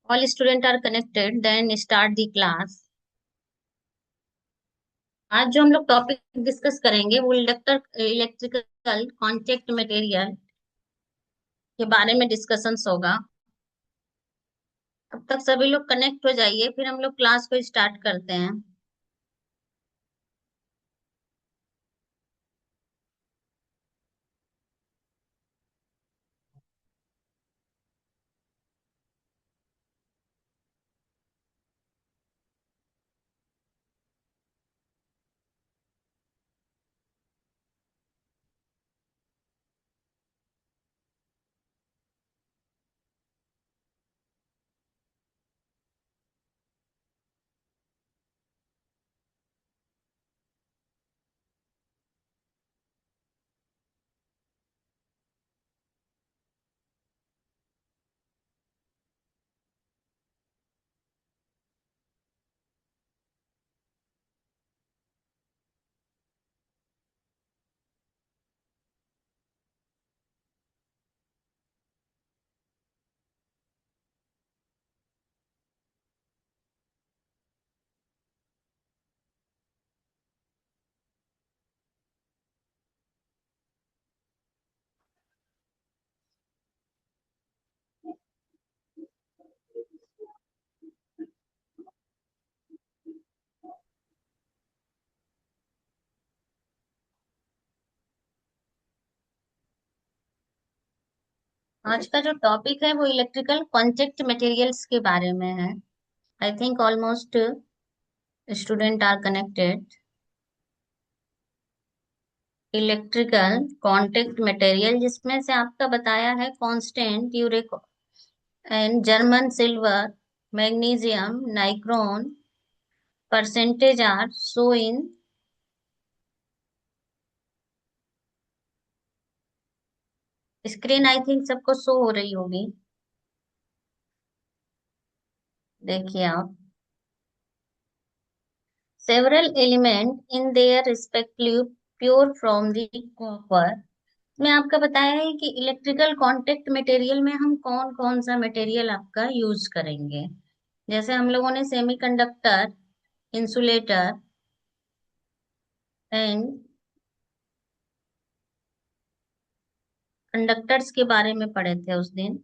All students are connected, then start the class. आज जो हम लोग टॉपिक डिस्कस करेंगे वो इलेक्ट्रिकल कॉन्टेक्ट मटेरियल के बारे में डिस्कशंस होगा। तब तक सभी लोग कनेक्ट हो जाइए, फिर हम लोग क्लास को स्टार्ट करते हैं। आज का जो टॉपिक है वो इलेक्ट्रिकल कॉन्टेक्ट मटेरियल्स के बारे में है। I think almost student are connected. Electrical contact material जिसमें से आपका बताया है constant, eureka and German silver, magnesium, nichrome, percentage are show in. Screen I think सबको शो हो रही होगी, देखिए आप। Several elements in their respective pure from the copper में आपका बताया है कि इलेक्ट्रिकल कॉन्टेक्ट मटेरियल में हम कौन कौन सा मटेरियल आपका यूज करेंगे। जैसे हम लोगों ने सेमीकंडक्टर, इंसुलेटर एंड कंडक्टर्स के बारे में पढ़े थे उस दिन।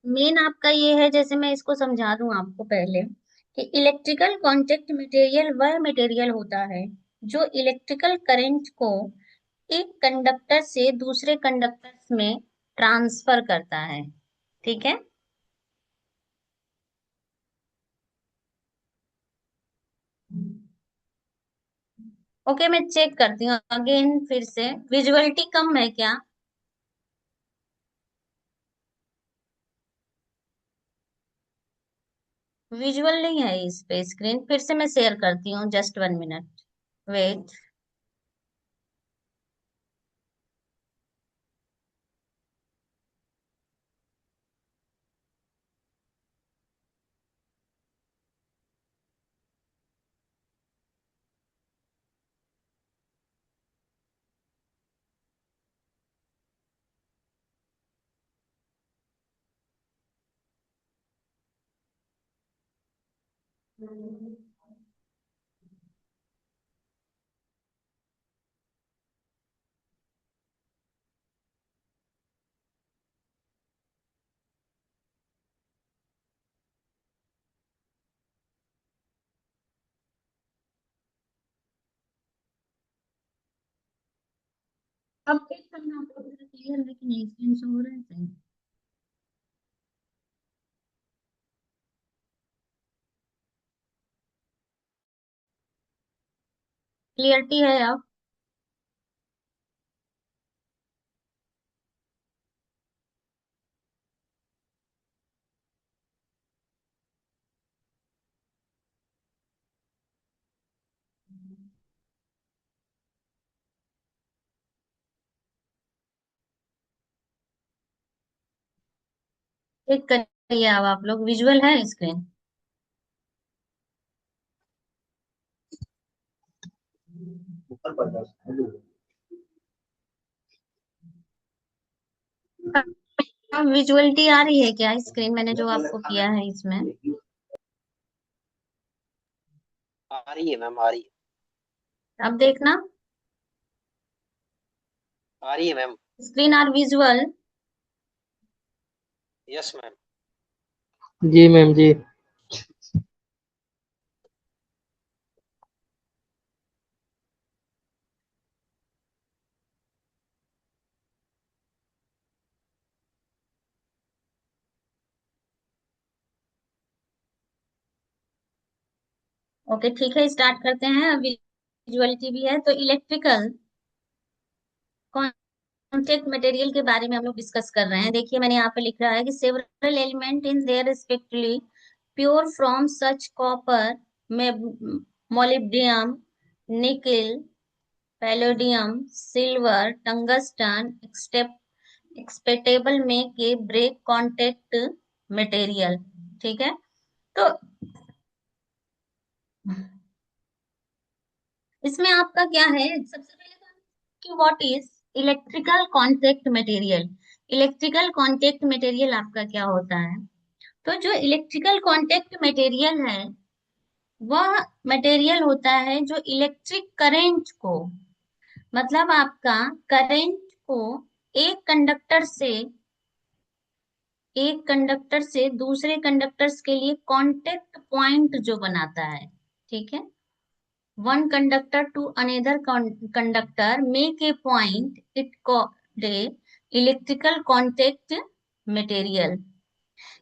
मेन आपका ये है, जैसे मैं इसको समझा दूं आपको पहले, कि इलेक्ट्रिकल कॉन्टेक्ट मटेरियल वह मटेरियल होता है जो इलेक्ट्रिकल करंट को एक कंडक्टर से दूसरे कंडक्टर में ट्रांसफर करता है। ठीक है। ओके, मैं चेक करती हूँ अगेन फिर से। विजुअलिटी कम है क्या? विजुअल नहीं है इस पे स्क्रीन, फिर से मैं शेयर करती हूँ, जस्ट 1 मिनट वेट। अब देख करना आपको क्लियर है कि नहीं, स्क्रीन शो हो रहा है सही? क्लियरिटी है अब? चेक करिए अब आप लोग, विजुअल है स्क्रीन? अब विजुअलिटी आ रही है क्या स्क्रीन, मैंने जो आपको किया है इसमें? आ रही है मैम, आ रही है। अब देखना, आ रही है ma'am. Screen are visual? Yes ma'am. जी मैम जी। ओके ठीक है, स्टार्ट करते हैं। विजुअलिटी भी है तो इलेक्ट्रिकल कॉन्टेक्ट मटेरियल के बारे में हम लोग डिस्कस कर रहे हैं। देखिए मैंने यहाँ पे लिख रहा है कि several element in their respectively pure from such copper में मोलिब्डियम, निकिल, पैलेडियम, सिल्वर, टंगस्टन, एक्सपेक्टेबल में के ब्रेक कॉन्टेक्ट मटेरियल। ठीक है। तो इसमें आपका क्या है, सबसे पहले तो कि what is electrical contact material. Electrical contact material आपका क्या होता है? तो जो इलेक्ट्रिकल कॉन्टेक्ट मटेरियल है, वह मटेरियल होता है जो इलेक्ट्रिक करंट को, मतलब आपका करंट को एक कंडक्टर से एक कंडक्टर से दूसरे कंडक्टर्स के लिए कांटेक्ट पॉइंट जो बनाता है। ठीक है। One conductor to another conductor make a point it called a electrical contact material.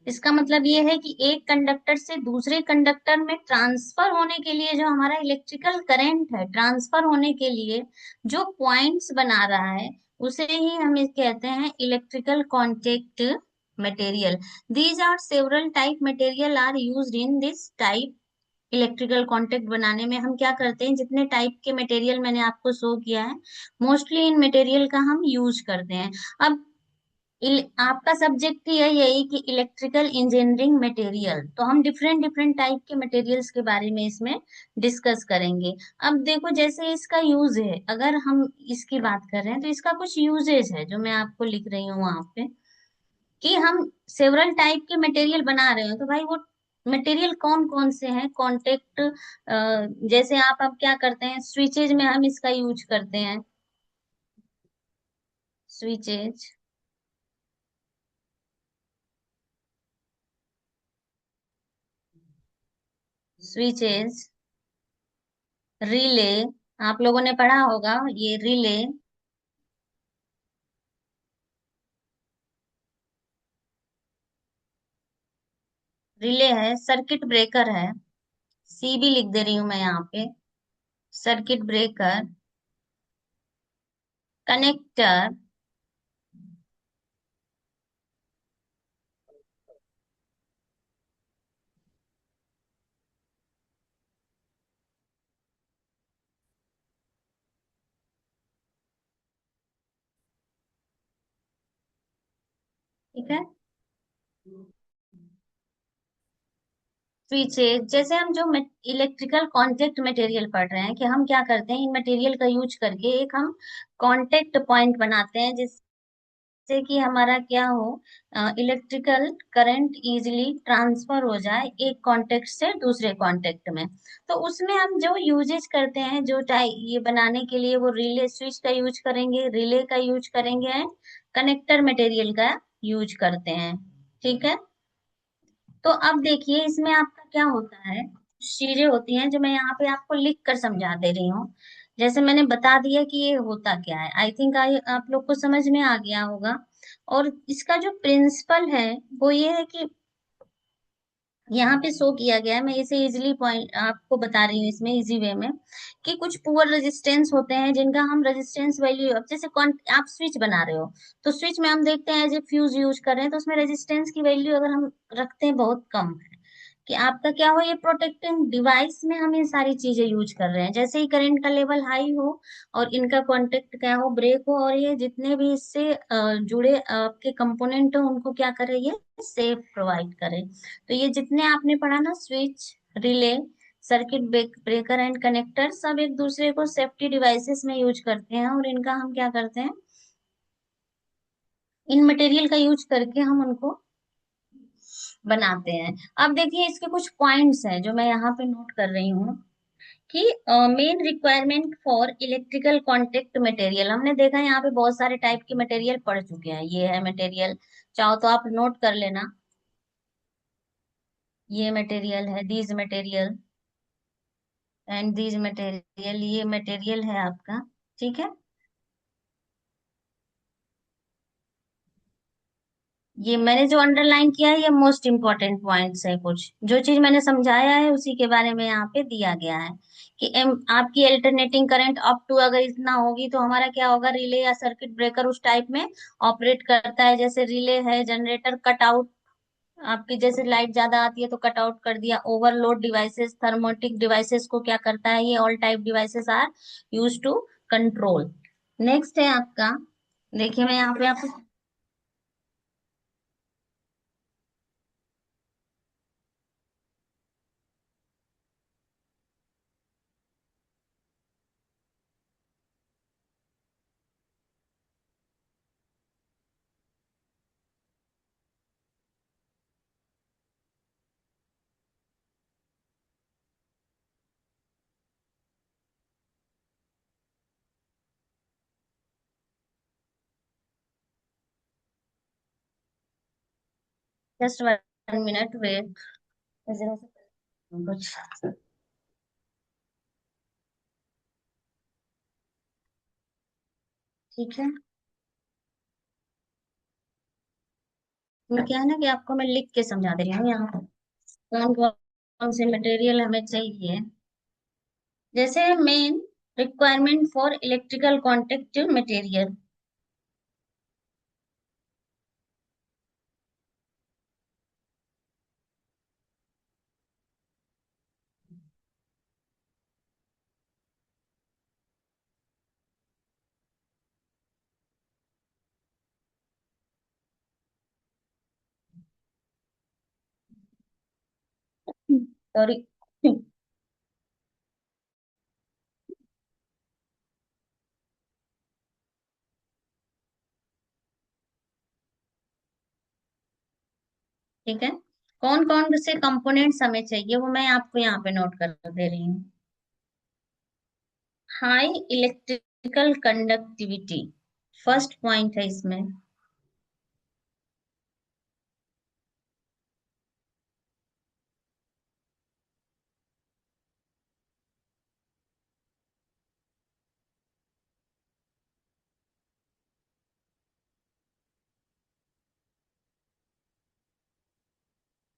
इसका मतलब ये है कि एक कंडक्टर से दूसरे कंडक्टर में ट्रांसफर होने के लिए, जो हमारा इलेक्ट्रिकल करंट है ट्रांसफर होने के लिए जो पॉइंट्स बना रहा है, उसे ही हम कहते हैं electrical contact material. These are several type material are used in this type electrical contact बनाने में हम क्या करते हैं, जितने टाइप के मटेरियल मैंने आपको शो किया है, मोस्टली इन मटेरियल का हम यूज करते हैं। अब आपका सब्जेक्ट ही है यही कि इलेक्ट्रिकल इंजीनियरिंग मटेरियल, तो हम डिफरेंट डिफरेंट टाइप के मटेरियल्स के बारे में इसमें डिस्कस करेंगे। अब देखो, जैसे इसका यूज है, अगर हम इसकी बात कर रहे हैं तो इसका कुछ यूजेज है जो मैं आपको लिख रही हूँ वहां पे, कि हम सेवरल टाइप के मटेरियल बना रहे हो, तो भाई वो मटेरियल कौन कौन से हैं, कॉन्टेक्ट, जैसे आप अब क्या करते हैं, स्विचेज में हम इसका यूज करते हैं, स्विचेज, स्विचेज, रिले, आप लोगों ने पढ़ा होगा ये रिले, रिले है, सर्किट ब्रेकर है, सी भी लिख दे रही हूं मैं यहाँ पे, सर्किट ब्रेकर, कनेक्टर, ठीक है, स्विचेज। जैसे हम जो इलेक्ट्रिकल कॉन्टेक्ट मटेरियल पढ़ रहे हैं, कि हम क्या करते हैं, इन मटेरियल का यूज करके एक हम कॉन्टेक्ट पॉइंट बनाते हैं, जिससे कि हमारा क्या हो, इलेक्ट्रिकल करंट इजीली ट्रांसफर हो जाए एक कॉन्टेक्ट से दूसरे कॉन्टेक्ट में। तो उसमें हम जो यूजेज करते हैं, जो ये बनाने के लिए, वो रिले स्विच का यूज करेंगे, रिले का यूज करेंगे एंड कनेक्टर मटेरियल का यूज करते हैं। ठीक है, तो अब देखिए इसमें आपका क्या होता है, चीजें होती हैं जो मैं यहाँ पे आपको लिख कर समझा दे रही हूँ। जैसे मैंने बता दिया कि ये होता क्या है, आई थिंक आप लोग को समझ में आ गया होगा। और इसका जो प्रिंसिपल है वो ये है कि यहाँ पे शो किया गया है, मैं इसे इजीली पॉइंट आपको बता रही हूँ इसमें इजी वे में, कि कुछ पुअर रेजिस्टेंस होते हैं जिनका हम रेजिस्टेंस वैल्यू, अब जैसे आप स्विच बना रहे हो, तो स्विच में हम देखते हैं एज ए फ्यूज यूज कर रहे हैं, तो उसमें रेजिस्टेंस की वैल्यू अगर हम रखते हैं बहुत कम है, कि आपका क्या हो, ये प्रोटेक्टिंग डिवाइस में हम ये सारी चीजें यूज कर रहे हैं, जैसे ही करंट का लेवल हाई हो और इनका कांटेक्ट क्या हो, ब्रेक हो, और ये जितने भी इससे जुड़े आपके कंपोनेंट हो उनको क्या करे, ये सेफ प्रोवाइड करे। तो ये जितने आपने पढ़ा ना, switch, relay, circuit breaker and connector, सब एक दूसरे को सेफ्टी डिवाइसेस में यूज करते हैं, और इनका हम क्या करते हैं, इन मटेरियल का यूज करके हम उनको बनाते हैं। अब देखिए इसके कुछ पॉइंट्स हैं जो मैं यहाँ पे नोट कर रही हूँ, कि main requirement for electrical contact material, हमने देखा यहाँ पे बहुत सारे टाइप के मटेरियल पढ़ चुके हैं, ये है मटेरियल, चाहो तो आप नोट कर लेना, ये मटेरियल है, these material and these material, ये मटेरियल है आपका। ठीक है, ये मैंने जो अंडरलाइन किया है ये मोस्ट इंपॉर्टेंट पॉइंट्स है, कुछ जो चीज मैंने समझाया है उसी के बारे में यहाँ पे दिया गया है, कि आपकी अल्टरनेटिंग करंट अप टू अगर इतना होगी तो हमारा क्या होगा, रिले या सर्किट ब्रेकर उस टाइप में ऑपरेट करता है, जैसे रिले है, जनरेटर कट आउट, आपकी जैसे लाइट ज्यादा आती है तो कट आउट कर दिया, ओवरलोड डिवाइसेस, थर्मोटिक डिवाइसेस को क्या करता है, ये all type devices are use to control. Next है आपका, देखिए मैं यहाँ पे आपको जस्ट 1 मिनट वेट, कुछ, ठीक है, मैं क्या है ना कि आपको मैं लिख के समझा दे रही हूँ यहाँ पर, कौन कौन से मटेरियल हमें चाहिए। जैसे main requirement for electrical contact material, sorry. ठीक है, कौन कौन से कंपोनेंट्स हमें चाहिए वो मैं आपको यहाँ पे नोट कर दे रही हूँ। High electrical conductivity first point है इसमें।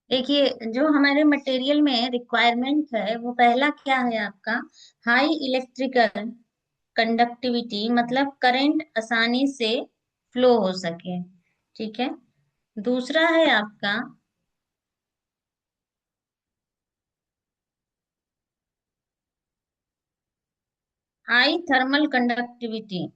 देखिए, जो हमारे मटेरियल में रिक्वायरमेंट है वो पहला क्या है आपका, हाई इलेक्ट्रिकल कंडक्टिविटी, मतलब करंट आसानी से फ्लो हो सके। ठीक है, दूसरा है आपका हाई थर्मल कंडक्टिविटी।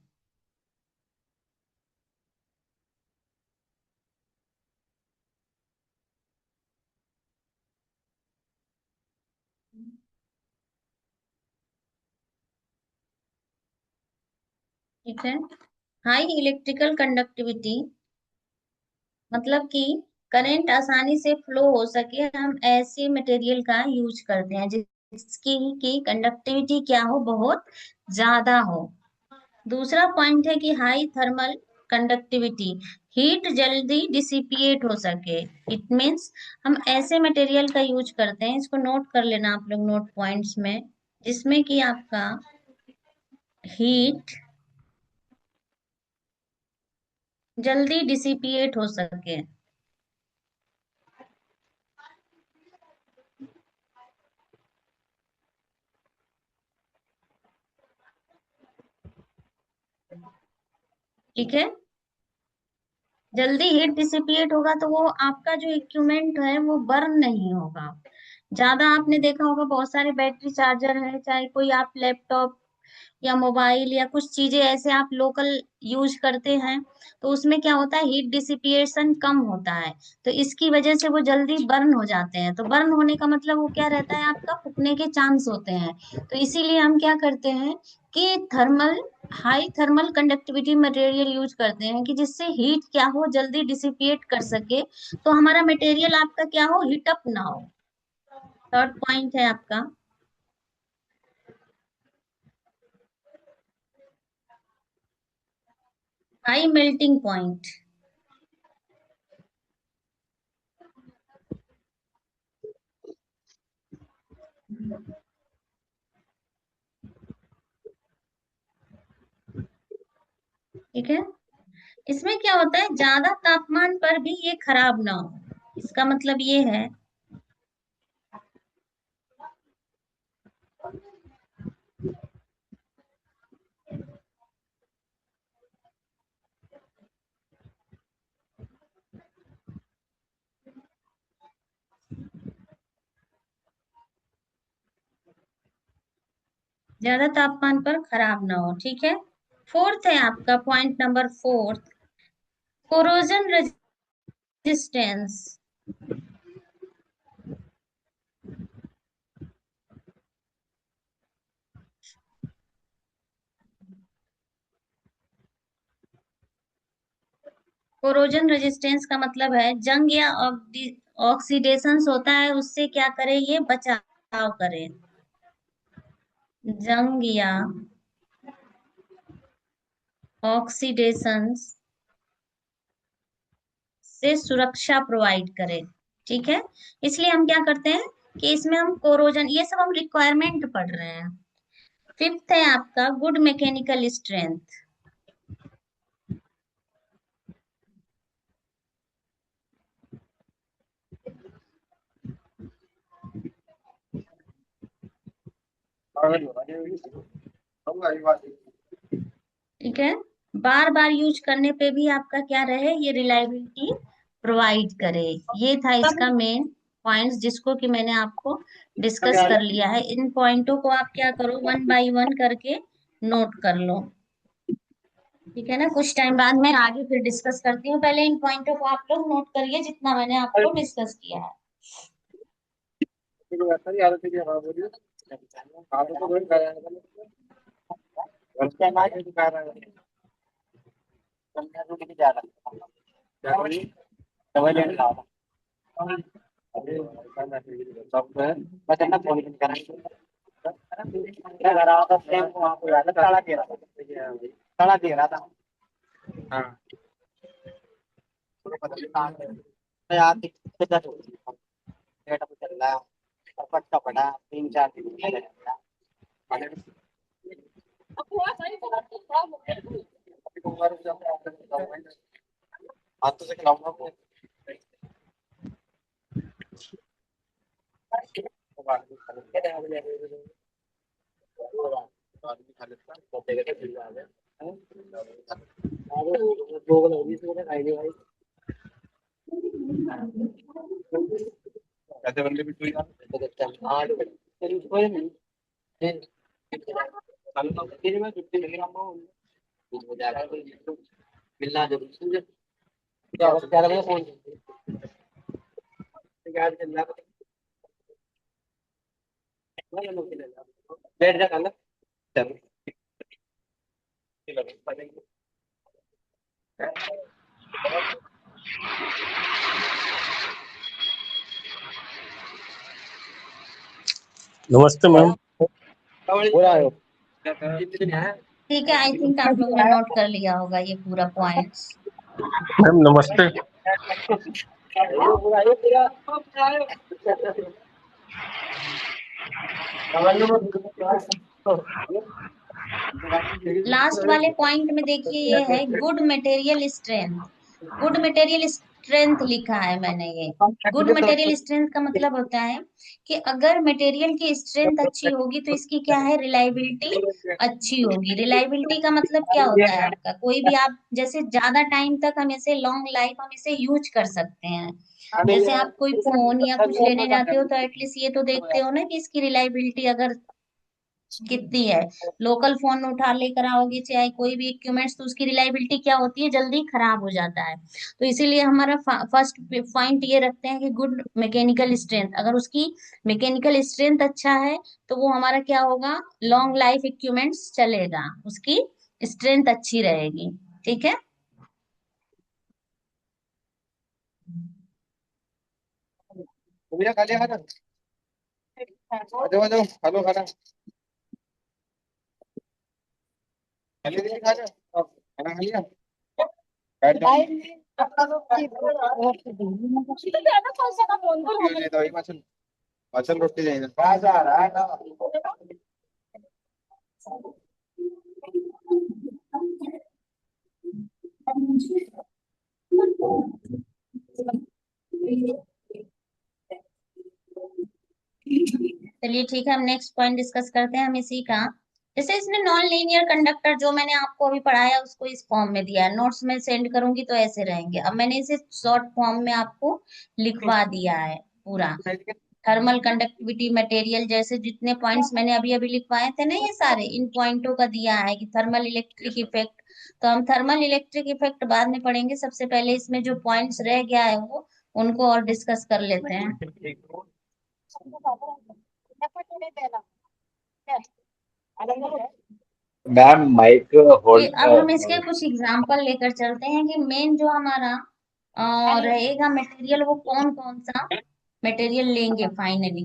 ठीक है, हाई इलेक्ट्रिकल कंडक्टिविटी मतलब कि करंट आसानी से फ्लो हो सके, हम ऐसे मटेरियल का यूज करते हैं जिसकी की कंडक्टिविटी क्या हो, बहुत ज्यादा हो। दूसरा पॉइंट है कि हाई थर्मल कंडक्टिविटी, हीट जल्दी डिसिपिएट हो सके। इट मीन्स हम ऐसे मटेरियल का यूज करते हैं, इसको नोट कर लेना आप लोग नोट पॉइंट्स में, जिसमें कि आपका हीट जल्दी डिसिपिएट हो सके। ठीक है, जल्दी हीट डिसिपिएट होगा तो वो आपका जो इक्विपमेंट है वो बर्न नहीं होगा ज्यादा। आपने देखा होगा बहुत सारे बैटरी चार्जर है, चाहे कोई आप लैपटॉप या मोबाइल या कुछ चीजें ऐसे आप लोकल यूज करते हैं, तो उसमें क्या होता है, हीट डिसिपिएशन कम होता है, तो इसकी वजह से वो जल्दी बर्न हो जाते हैं। तो बर्न होने का मतलब वो क्या रहता है, आपका फूकने के चांस होते हैं। तो इसीलिए हम क्या करते हैं कि thermal high thermal conductivity material use करते हैं कि जिससे हीट क्या हो, जल्दी डिसिपिएट कर सके, तो हमारा मटेरियल आपका क्या हो, हीट अप ना हो। थर्ड पॉइंट है आपका हाई मेल्टिंग पॉइंट। ठीक है, इसमें क्या होता है, ज्यादा तापमान पर भी ये खराब ना हो, इसका मतलब ये है। ज्यादा तापमान पर खराब ना हो। ठीक है, फोर्थ है आपका point number fourth, corrosion resistance. Corrosion resistance का मतलब है जंग या ऑक्सीडेशन होता है, उससे क्या करे, ये बचाव करे। जंग या ऑक्सीडेशन से सुरक्षा प्रोवाइड करे। ठीक है, इसलिए हम क्या करते हैं कि इसमें हम कोरोजन, ये सब हम रिक्वायरमेंट पढ़ रहे हैं। फिफ्थ है आपका गुड मैकेनिकल स्ट्रेंथ। ठीक है, बार बार यूज करने पे भी आपका क्या रहे, ये रिलायबिलिटी प्रोवाइड करे। ये था इसका मेन पॉइंट्स, जिसको कि मैंने आपको डिस्कस कर लिया है। इन पॉइंटों को आप क्या करो, वन बाय वन करके नोट कर लो। ठीक है ना, कुछ टाइम बाद मैं आगे फिर डिस्कस करती हूँ, पहले इन पॉइंटों को आप लोग नोट करिए जितना मैंने आपको डिस्कस किया है। नमस्ते मैम। ठीक है, आई थिंक आप लोग ने नोट कर लिया होगा ये पूरा पॉइंट्स। मैम नमस्ते। लास्ट वाले पॉइंट में देखिए, ये है good material strength. Good material strength लिखा है मैंने ये। गुड मटेरियल स्ट्रेंथ का मतलब होता है कि अगर मटेरियल की स्ट्रेंथ अच्छी होगी तो इसकी क्या है, रिलायबिलिटी अच्छी होगी। रिलायबिलिटी का मतलब क्या होता है आपका, कोई भी आप जैसे ज्यादा टाइम तक हम इसे लॉन्ग लाइफ हम इसे यूज कर सकते हैं। जैसे आप कोई फोन या कुछ लेने जाते हो तो एटलीस्ट ये तो देखते हो ना कि इसकी रिलायबिलिटी अगर कितनी है। लोकल फोन उठा लेकर आओगे चाहे कोई भी इक्विपमेंट्स, तो उसकी रिलायबिलिटी क्या होती है, जल्दी खराब हो जाता है। तो इसीलिए हमारा फर्स्ट पॉइंट ये रखते हैं कि गुड मैकेनिकल स्ट्रेंथ। अगर उसकी मैकेनिकल स्ट्रेंथ अच्छा है तो वो हमारा क्या होगा, लॉन्ग लाइफ इक्विपमेंट्स चलेगा, उसकी स्ट्रेंथ अच्छी रहेगी। ठीक है। चलिए ठीक है, हम नेक्स्ट पॉइंट डिस्कस करते हैं हम इसी का। जैसे इसने नॉन लीनियर कंडक्टर जो मैंने आपको अभी पढ़ाया उसको इस फॉर्म में दिया है, नोट्स में सेंड करूंगी तो ऐसे रहेंगे। अब मैंने इसे शॉर्ट फॉर्म में आपको लिखवा दिया है पूरा। थर्मल कंडक्टिविटी मटेरियल, जैसे जितने पॉइंट्स मैंने अभी अभी लिखवाए थे ना, ये सारे इन पॉइंटों का दिया है कि थर्मल इलेक्ट्रिक इफेक्ट। तो हम थर्मल इलेक्ट्रिक इफेक्ट बाद में पढ़ेंगे, सबसे पहले इसमें जो पॉइंट्स रह गया है वो उनको और डिस्कस कर लेते हैं। मैम माइक कि होल्ड अब हम इसके कुछ एग्जाम्पल लेकर चलते हैं कि मेन जो हमारा रहेगा मटेरियल, वो कौन कौन सा मटेरियल लेंगे फाइनली।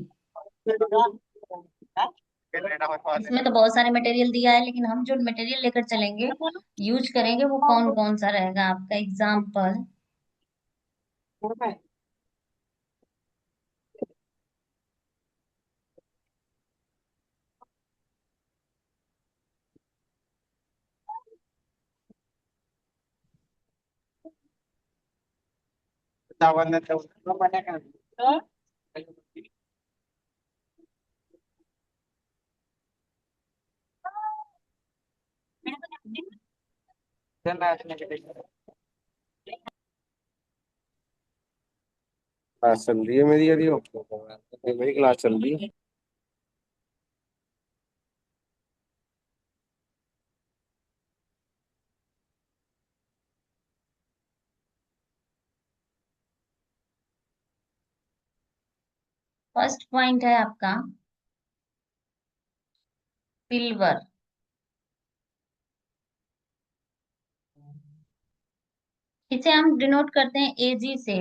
इसमें तो बहुत सारे मटेरियल दिया है, लेकिन हम जो मटेरियल लेकर चलेंगे, यूज करेंगे, वो कौन कौन सा रहेगा आपका एग्जाम्पल। क्लास चल रही है मेरी, अभी मेरी क्लास चल रही है। फर्स्ट पॉइंट है आपका सिल्वर। इसे हम डिनोट करते हैं एजी से।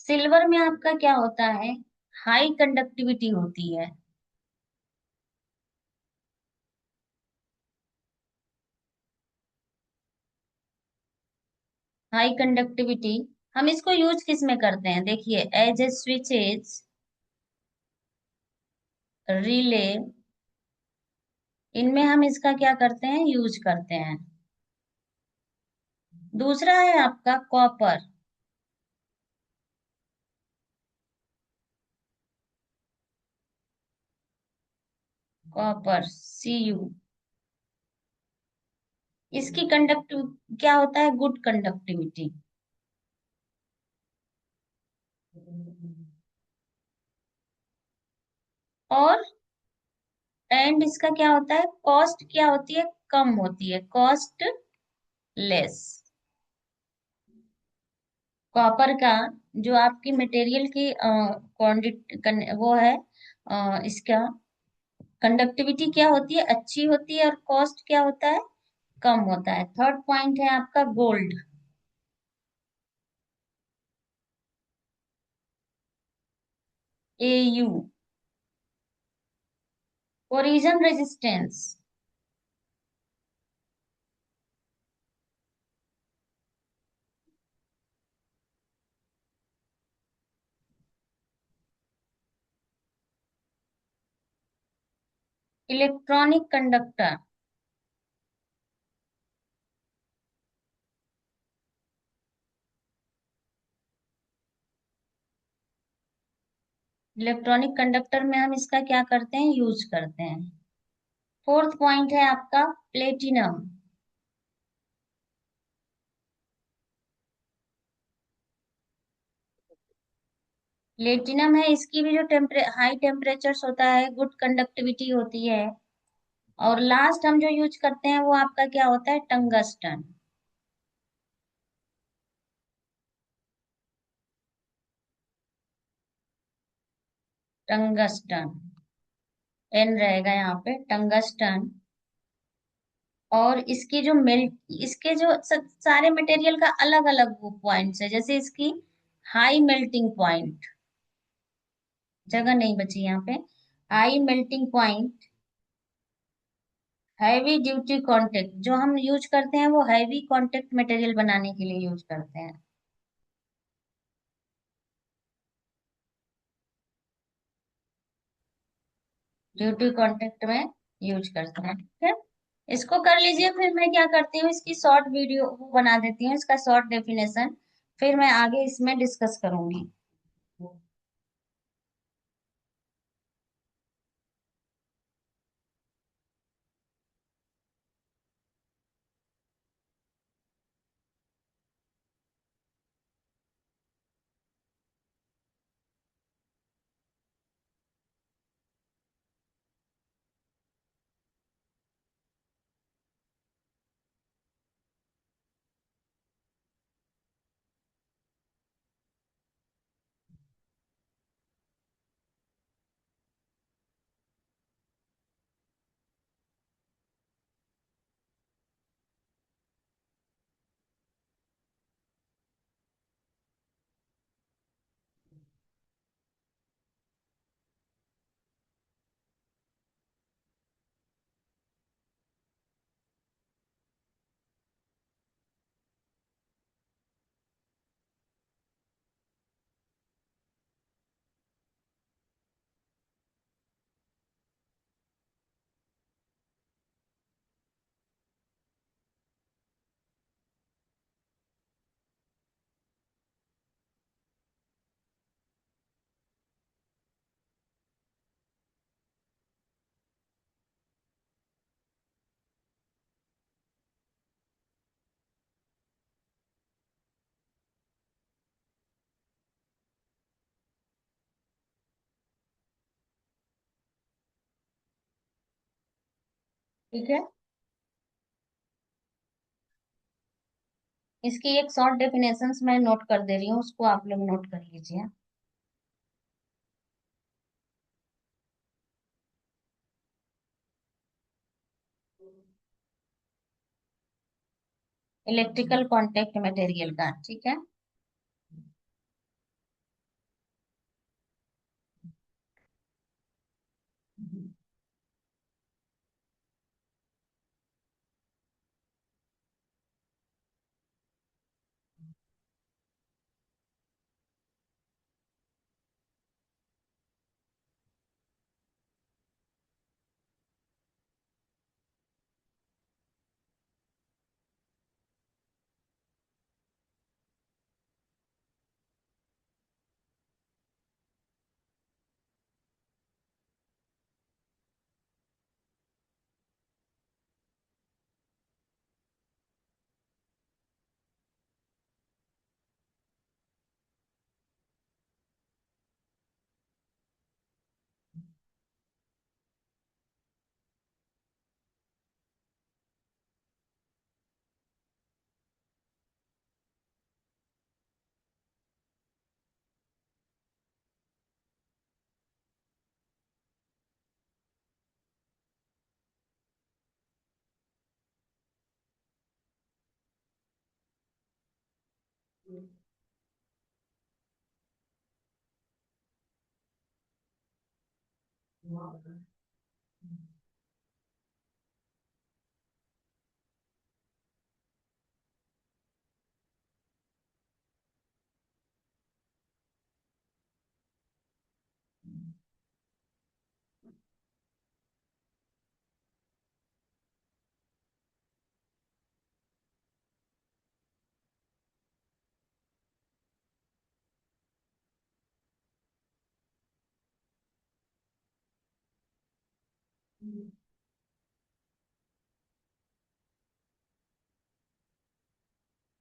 सिल्वर में आपका क्या होता है, हाई कंडक्टिविटी होती है। हाई कंडक्टिविटी हम इसको यूज किस में करते हैं, देखिए एज ए स्विचेज, रिले, इनमें हम इसका क्या करते हैं, यूज करते हैं। दूसरा है आपका कॉपर। कॉपर सीयू, इसकी कंडक्टिव क्या होता है, गुड कंडक्टिविटी। और एंड इसका क्या होता है, कॉस्ट क्या होती है, कम होती है, कॉस्ट लेस। कॉपर का जो आपकी मटेरियल की क्वांटिटी वो है, इसका कंडक्टिविटी क्या होती है, अच्छी होती है, और कॉस्ट क्या होता है, कम होता है। थर्ड पॉइंट है आपका gold. AU, corrosion resistance. Electronic conductor. Electronic conductor में हम इसका क्या करते हैं, यूज करते हैं। फोर्थ पॉइंट है आपका प्लेटिनम। प्लेटिनम है, इसकी भी जो हाई टेम्परेचर्स होता है, गुड कंडक्टिविटी होती है। और लास्ट हम जो यूज करते हैं वो आपका क्या होता है, टंगस्टन। टंगस्टन, एन रहेगा यहाँ पे, टंगस्टन। और इसकी जो इसके जो सारे मटेरियल का अलग अलग वो पॉइंट्स है, जैसे इसकी हाई मेल्टिंग पॉइंट, जगह नहीं बची यहाँ पे, high melting point, heavy duty contact, जो हम यूज करते हैं वो हैवी कांटेक्ट मटेरियल बनाने के लिए यूज करते हैं। ड्यूटी कांटेक्ट में यूज करते हैं, ठीक है। इसको कर लीजिए, फिर मैं क्या करती हूँ, इसकी शॉर्ट वीडियो वो बना देती हूँ, इसका शॉर्ट डेफिनेशन, फिर मैं आगे इसमें डिस्कस करूंगी। ठीक है, इसकी एक शॉर्ट डेफिनेशंस मैं नोट कर दे रही हूँ, उसको आप लोग नोट कर लीजिए। इलेक्ट्रिकल कॉन्टेक्ट मटेरियल का, ठीक है।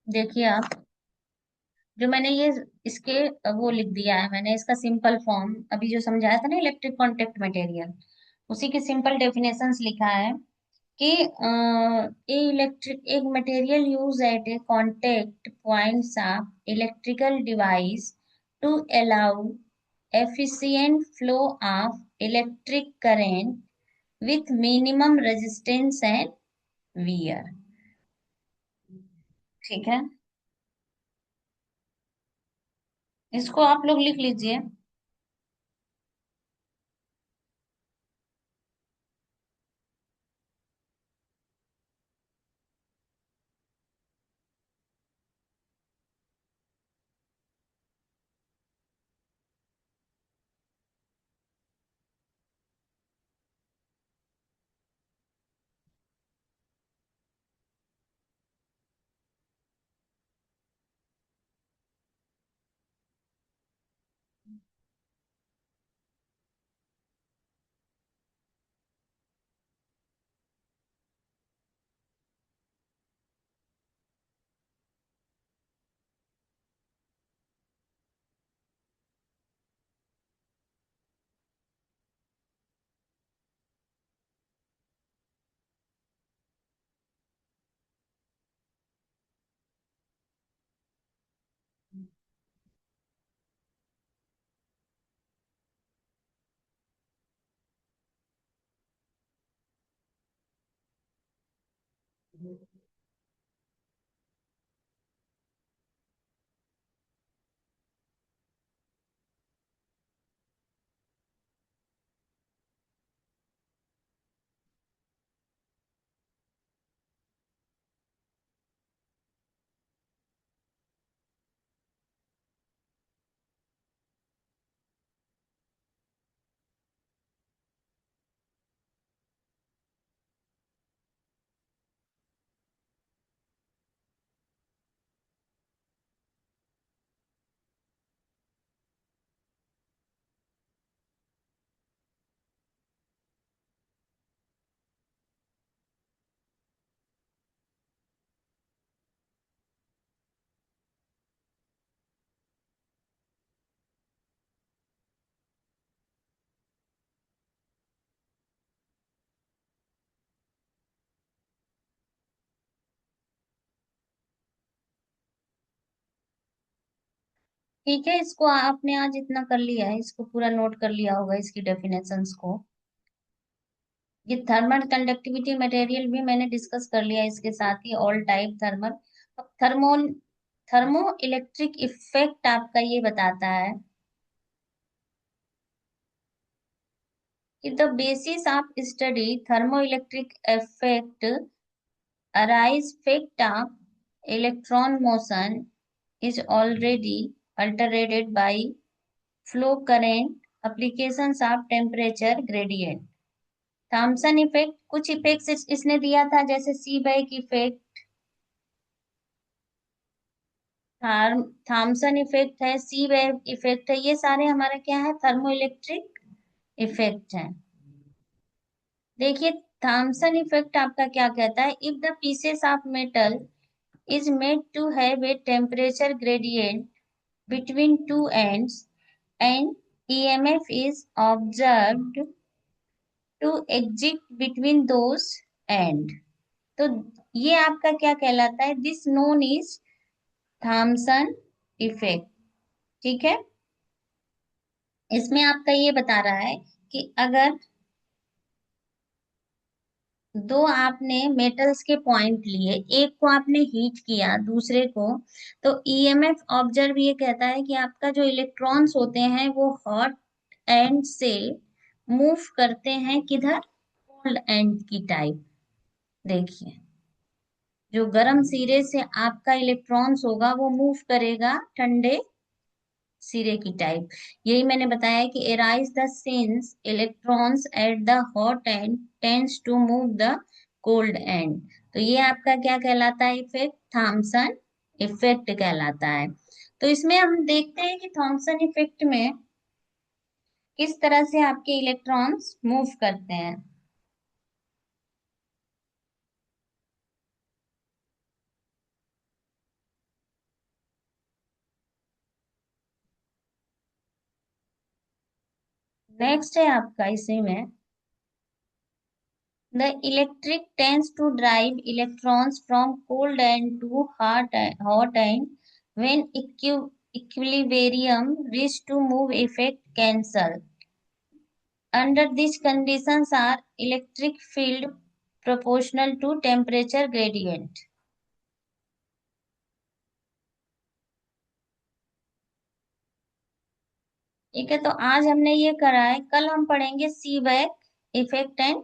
देखिए आप, जो मैंने ये इसके वो लिख दिया है मैंने, इसका सिंपल फॉर्म अभी जो समझाया था ना, इलेक्ट्रिक कॉन्टेक्ट मटेरियल, उसी के सिंपल डेफिनेशंस लिखा है कि ए इलेक्ट्रिक एक material use at a contact points of electrical device to allow efficient flow of electric current with minimum resistance and wear। ठीक है, इसको आप लोग लिख लीजिए। ठीक है, इसको आपने आज इतना कर लिया है, इसको पूरा नोट कर लिया होगा, इसकी डेफिनेशंस को। ये थर्मल कंडक्टिविटी मटेरियल भी मैंने डिस्कस कर लिया, इसके साथ ही all type thermal thermo thermo electric effect आपका ये बताता है कि the basis of study thermo electric effect arise fact of electron motion is already alterated by flow current applications of temperature gradient. Thomson effect कुछ effects इसने दिया था, जैसे Seebeck effect, Thomson effect है, सी बैक इफेक्ट है, ये सारे हमारा क्या है, थर्मो इलेक्ट्रिक इफेक्ट है। देखिए थॉमसन इफेक्ट आपका क्या कहता है, if the pieces of metal is made to have a temperature gradient between two ends and EMF is observed to exist between those end। तो ये आपका क्या कहलाता है, this known is Thomson effect. ठीक है, इसमें आपका ये बता रहा है कि अगर दो आपने मेटल्स के पॉइंट लिए, एक को आपने हीट किया दूसरे को, तो ईएमएफ ऑब्जर्व ये कहता है कि आपका जो इलेक्ट्रॉन्स होते हैं वो हॉट एंड से मूव करते हैं किधर, कोल्ड एंड की टाइप। देखिए जो गर्म सिरे से आपका इलेक्ट्रॉन्स होगा वो मूव करेगा ठंडे सिरे की टाइप। यही मैंने बताया कि arise the since electrons at the hot end tends to move the cold end. तो ये आपका क्या कहलाता है, इफेक्ट थॉमसन इफेक्ट कहलाता है। तो इसमें हम देखते हैं कि थॉमसन इफेक्ट में किस तरह से आपके इलेक्ट्रॉन्स मूव करते हैं। नेक्स्ट है आपका इसी में, the electric tends to drive electrons from cold end to hot end when equilibrium reach to move effect cancel. Under these conditions are electric field proportional to temperature gradient. ठीक है, तो आज हमने ये करा है, कल हम पढ़ेंगे सीबैक इफेक्ट एंड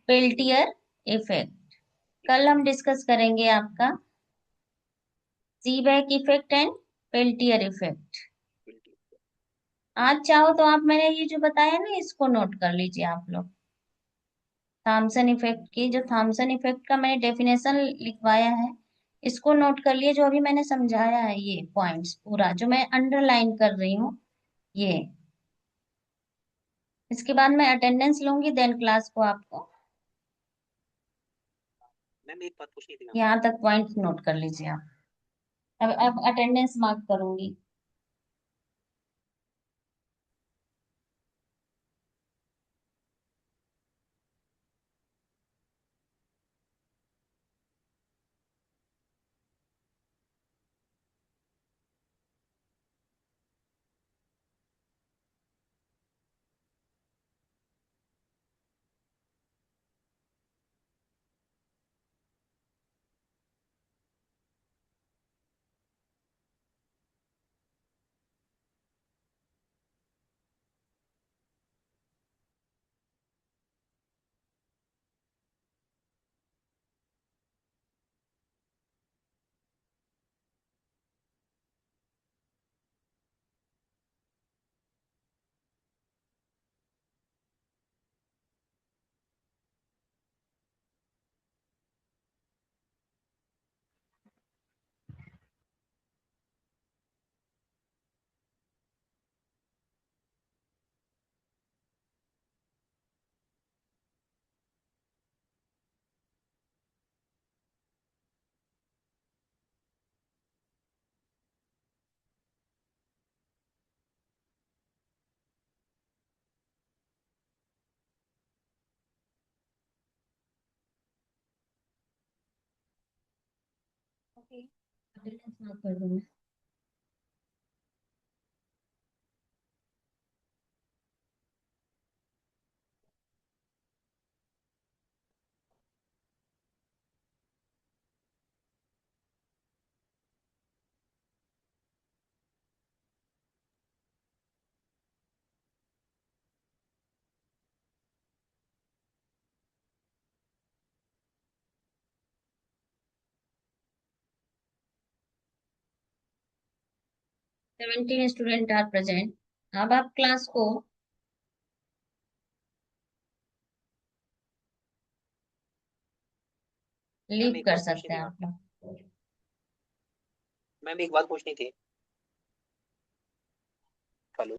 पेल्टियर इफेक्ट। कल हम डिस्कस करेंगे आपका सीबैक इफेक्ट एंड पेल्टियर इफेक्ट। आज चाहो तो आप, मैंने ये जो बताया ना इसको नोट कर लीजिए आप लोग, थॉमसन इफेक्ट की, जो थॉमसन इफेक्ट का मैंने डेफिनेशन लिखवाया है इसको नोट कर लिए, जो अभी मैंने समझाया है ये पॉइंट्स पूरा जो मैं अंडरलाइन कर रही हूँ ये। इसके बाद मैं अटेंडेंस लूंगी, देन क्लास को आपको मैम एक बात पूछनी थी मैम। यहाँ तक पॉइंट नोट कर लीजिए आप। अब अटेंडेंस मार्क करूंगी। ओके, अटेंडेंस मार्क कर दूंगी। 17 स्टूडेंट आर प्रेजेंट। अब आप क्लास को लीव मैम एक कर बात पूछनी सकते थी हैं मैम। आप लोग। मैम एक बात पूछनी थी। हेलो।